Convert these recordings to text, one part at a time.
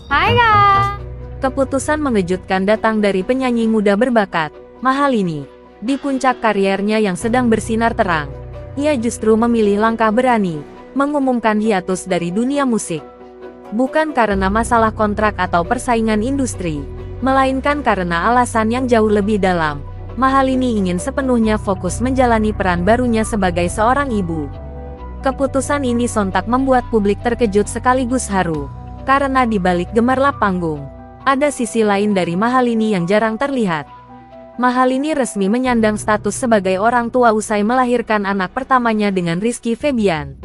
Hai Kak! Keputusan mengejutkan datang dari penyanyi muda berbakat, Mahalini. Di puncak karirnya yang sedang bersinar terang, ia justru memilih langkah berani, mengumumkan hiatus dari dunia musik. Bukan karena masalah kontrak atau persaingan industri, melainkan karena alasan yang jauh lebih dalam. Mahalini ingin sepenuhnya fokus menjalani peran barunya sebagai seorang ibu. Keputusan ini sontak membuat publik terkejut sekaligus haru, karena di balik gemerlap panggung, ada sisi lain dari Mahalini yang jarang terlihat. Mahalini resmi menyandang status sebagai orang tua usai melahirkan anak pertamanya dengan Rizky Febian.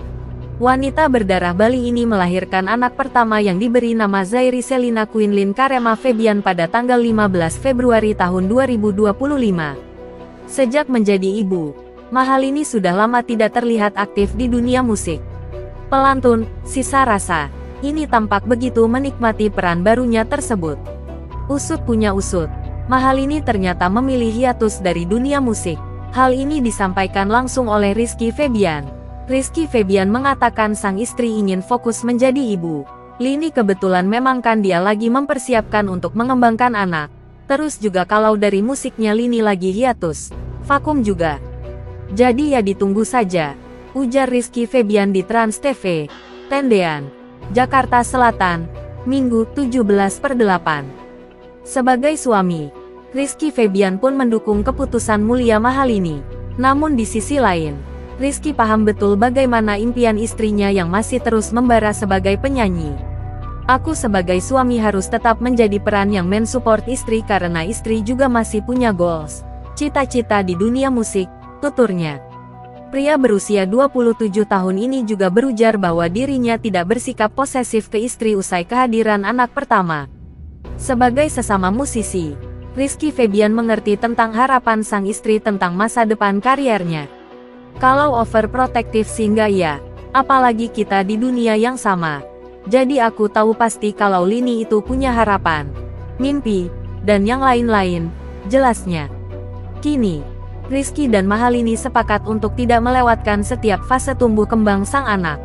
Wanita berdarah Bali ini melahirkan anak pertama yang diberi nama Zairi Selina Quinlin Karema Febian pada tanggal 15 Februari tahun 2025. Sejak menjadi ibu, Mahalini sudah lama tidak terlihat aktif di dunia musik. Pelantun, Sisa Rasa, ini tampak begitu menikmati peran barunya tersebut. Usut punya usut, Mahalini ternyata memilih hiatus dari dunia musik. Hal ini disampaikan langsung oleh Rizky Febian. Rizky Febian mengatakan sang istri ingin fokus menjadi ibu. Lini kebetulan memang kan dia lagi mempersiapkan untuk mengembangkan anak. Terus juga kalau dari musiknya Lini lagi hiatus, vakum juga. Jadi ya ditunggu saja, ujar Rizky Febian di Trans TV, Tendean, Jakarta Selatan, Minggu 17/8. Sebagai suami, Rizky Febian pun mendukung keputusan mulia Mahalini. Namun di sisi lain, Rizky paham betul bagaimana impian istrinya yang masih terus membara sebagai penyanyi. Aku sebagai suami harus tetap menjadi peran yang mensupport istri karena istri juga masih punya goals, cita-cita di dunia musik, tuturnya. Pria berusia 27 tahun ini juga berujar bahwa dirinya tidak bersikap posesif ke istri usai kehadiran anak pertama. Sebagai sesama musisi, Rizky Febian mengerti tentang harapan sang istri tentang masa depan kariernya. Kalau overprotective sih enggak ya, apalagi kita di dunia yang sama. Jadi aku tahu pasti kalau Lini itu punya harapan, mimpi, dan yang lain-lain, jelasnya. Kini, Rizky dan Mahalini sepakat untuk tidak melewatkan setiap fase tumbuh kembang sang anak.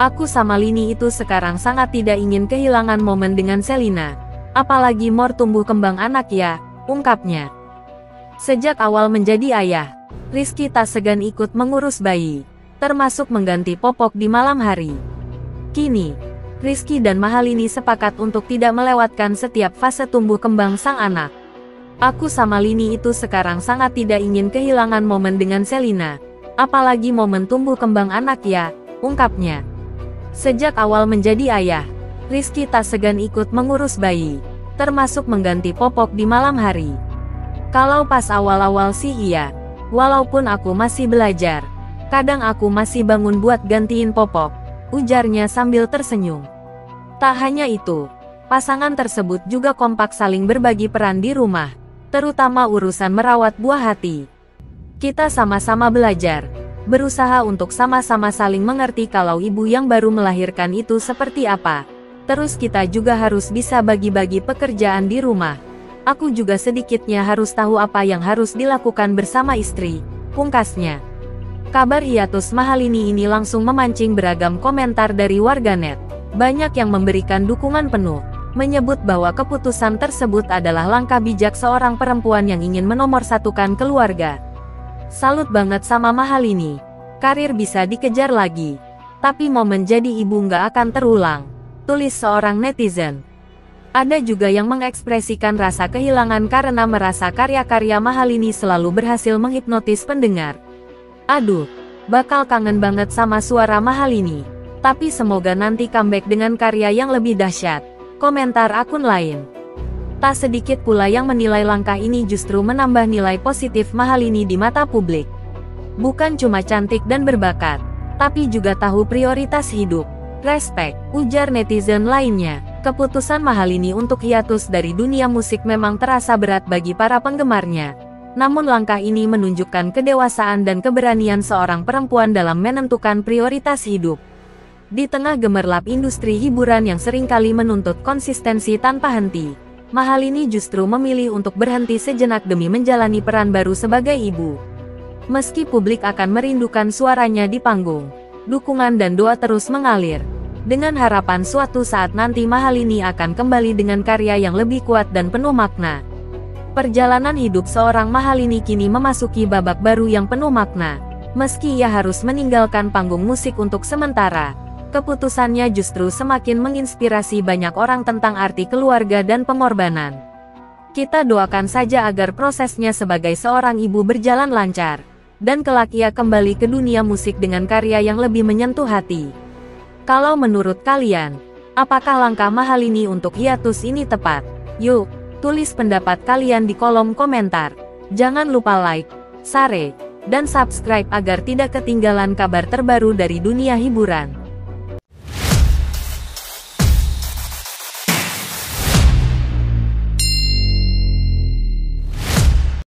Aku sama Lini itu sekarang sangat tidak ingin kehilangan momen dengan Selina. Apalagi more tumbuh kembang anak ya, ungkapnya. Sejak awal menjadi ayah, Rizky tak segan ikut mengurus bayi, termasuk mengganti popok di malam hari. Kini, Rizky dan Mahalini sepakat untuk tidak melewatkan setiap fase tumbuh kembang sang anak. Aku sama Lini itu sekarang sangat tidak ingin kehilangan momen dengan Selina, apalagi momen tumbuh kembang anak ya, ungkapnya. Sejak awal menjadi ayah, Rizky tak segan ikut mengurus bayi, termasuk mengganti popok di malam hari. Kalau pas awal-awal sih iya, walaupun aku masih belajar, kadang aku masih bangun buat gantiin popok, ujarnya sambil tersenyum. Tak hanya itu, pasangan tersebut juga kompak saling berbagi peran di rumah, terutama urusan merawat buah hati. Kita sama-sama belajar, berusaha untuk sama-sama saling mengerti kalau ibu yang baru melahirkan itu seperti apa. Terus kita juga harus bisa bagi-bagi pekerjaan di rumah. Aku juga sedikitnya harus tahu apa yang harus dilakukan bersama istri, pungkasnya. Kabar hiatus Mahalini ini langsung memancing beragam komentar dari warganet. Banyak yang memberikan dukungan penuh, menyebut bahwa keputusan tersebut adalah langkah bijak seorang perempuan yang ingin menomorsatukan keluarga. Salut banget sama Mahalini, karir bisa dikejar lagi, tapi momen jadi ibu nggak akan terulang, tulis seorang netizen. Ada juga yang mengekspresikan rasa kehilangan karena merasa karya-karya Mahalini selalu berhasil menghipnotis pendengar. Aduh, bakal kangen banget sama suara Mahalini. Tapi semoga nanti comeback dengan karya yang lebih dahsyat, komentar akun lain. Tak sedikit pula yang menilai langkah ini justru menambah nilai positif Mahalini di mata publik. Bukan cuma cantik dan berbakat, tapi juga tahu prioritas hidup. Respect, ujar netizen lainnya. Keputusan Mahalini untuk hiatus dari dunia musik memang terasa berat bagi para penggemarnya. Namun langkah ini menunjukkan kedewasaan dan keberanian seorang perempuan dalam menentukan prioritas hidup. Di tengah gemerlap industri hiburan yang seringkali menuntut konsistensi tanpa henti, Mahalini justru memilih untuk berhenti sejenak demi menjalani peran baru sebagai ibu. Meski publik akan merindukan suaranya di panggung, dukungan dan doa terus mengalir. Dengan harapan suatu saat nanti Mahalini akan kembali dengan karya yang lebih kuat dan penuh makna. Perjalanan hidup seorang Mahalini kini memasuki babak baru yang penuh makna. Meski ia harus meninggalkan panggung musik untuk sementara, keputusannya justru semakin menginspirasi banyak orang tentang arti keluarga dan pengorbanan. Kita doakan saja agar prosesnya sebagai seorang ibu berjalan lancar, dan kelak ia kembali ke dunia musik dengan karya yang lebih menyentuh hati. Kalau menurut kalian, apakah langkah Mahalini untuk hiatus ini tepat? Yuk, tulis pendapat kalian di kolom komentar. Jangan lupa like, share, dan subscribe agar tidak ketinggalan kabar terbaru dari dunia hiburan.